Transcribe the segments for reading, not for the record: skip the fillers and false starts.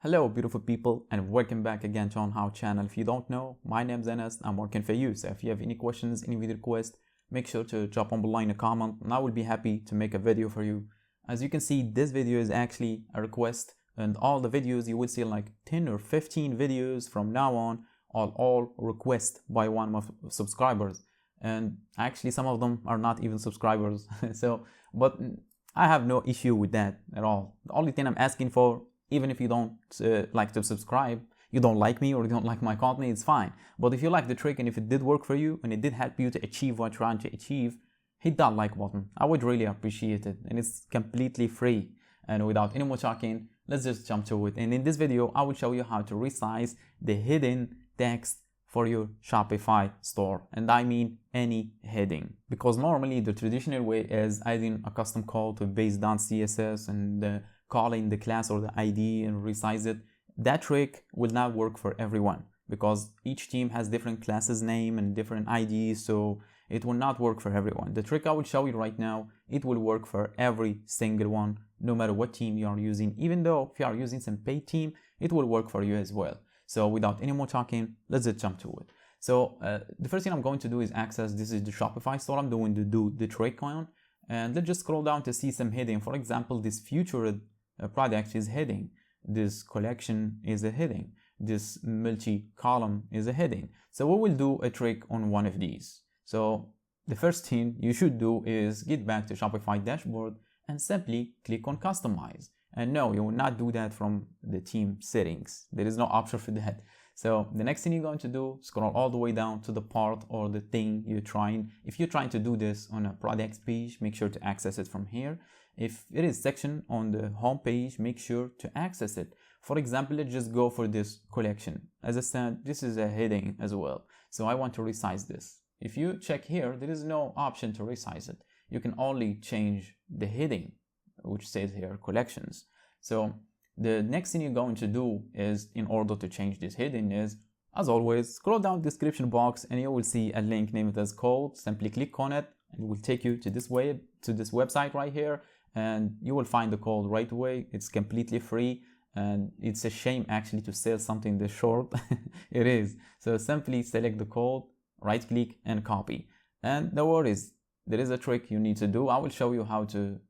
Hello beautiful people and welcome back again to On How channel. If you don't know, my name is Anas. I'm working for you. So if you have any questions, any video requests, make sure to drop on below in a comment and I will be happy to make a video for you. As you can see, this video is actually a request, and all the videos you will see, like 10 or 15 videos from now on, are all requests by one of my subscribers. And actually some of them are not even subscribers. But I have no issue with that at all. The only thing I'm asking for, even if you don't like to subscribe, you don't like me or you don't like my content, it's fine. But if you like the trick and if it did work for you and it did help you to achieve what you're trying to achieve, hit that like button. I would really appreciate it, and it's completely free. And without any more talking, let's just jump to it. And in this video, I will show you how to resize the hidden text for your Shopify store. And I mean any heading, because normally the traditional way is adding a custom code to base.css and calling the class or the ID and resize it. That trick will not work for everyone because each team has different classes name and different IDs, so it will not work for everyone. The trick I will show you right now, it will work for every single one, no matter what team you are using. Even though if you are using some paid team, it will work for you as well. So without any more talking, let's just jump to it. So the first thing I'm going to do is access, this is the Shopify store I'm going to do the trick on. And let's just scroll down to see some heading. For example, this featured product is heading, this collection is a heading, this multi-column is a heading. So we will do a trick on one of these. So the first thing you should do is get back to Shopify dashboard and simply click on customize. And no, you will not do that from the team settings. There is no option for that. So the next thing you're going to do, scroll all the way down to the part or the thing you're trying. If you're trying to do this on a product page, make sure to access it from here. If it is section on the home page, make sure to access it. For example, let's just go for this collection. As I said, this is a heading as well. So I want to resize this. If you check here, there is no option to resize it. You can only change the heading, which says here collections. So the next thing you're going to do is, in order to change this heading, is, as always, scroll down the description box and you will see a link named as code. Simply click on it and it will take you to this website right here, and you will find the code right away. It's completely free, and it's a shame actually to sell something this short. It is. So simply select the code, right click and copy. And no worries, there is a trick you need to do. I will show you how to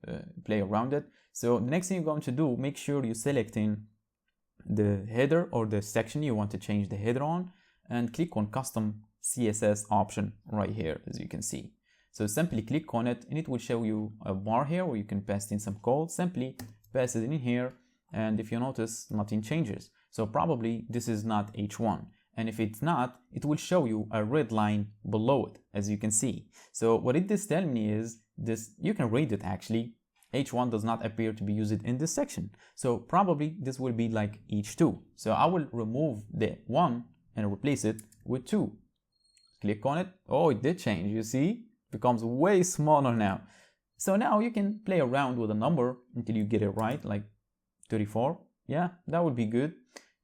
play around it. So the next thing you're going to do, make sure you select in the header or the section you want to change the header on, and click on custom CSS option right here, as you can see. So simply click on it and it will show you a bar here where you can paste in some code. Simply paste it in here, and if you notice, nothing changes. So probably this is not H1. And if it's not, it will show you a red line below it, as you can see. So what it is telling me is this, you can read it actually. H1 does not appear to be used in this section. So probably this will be like H2. So I will remove the 1 and replace it with 2. Click on it. Oh, it did change. You see? Becomes way smaller now. So now you can play around with a number until you get it right, like 34. Yeah, that would be good.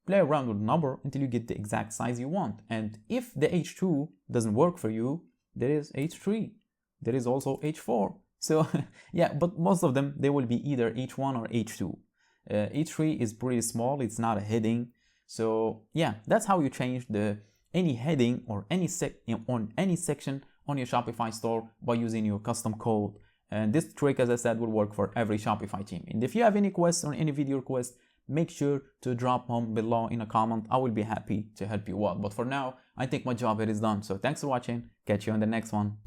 Play around with a number until you get the exact size you want. And if the H2 doesn't work for you, there is H3. There is also H4. So yeah, but most of them, they will be either H1 or H2. H3 is pretty small, it's not a heading. So yeah, that's how you change any heading or any section on your Shopify store by using your custom code. And this trick, as I said, will work for every Shopify team. And if you have any questions or any video requests, make sure to drop them below in a comment. I will be happy to help you out. But for now, I think my job here is done. So thanks for watching. Catch you on the next one.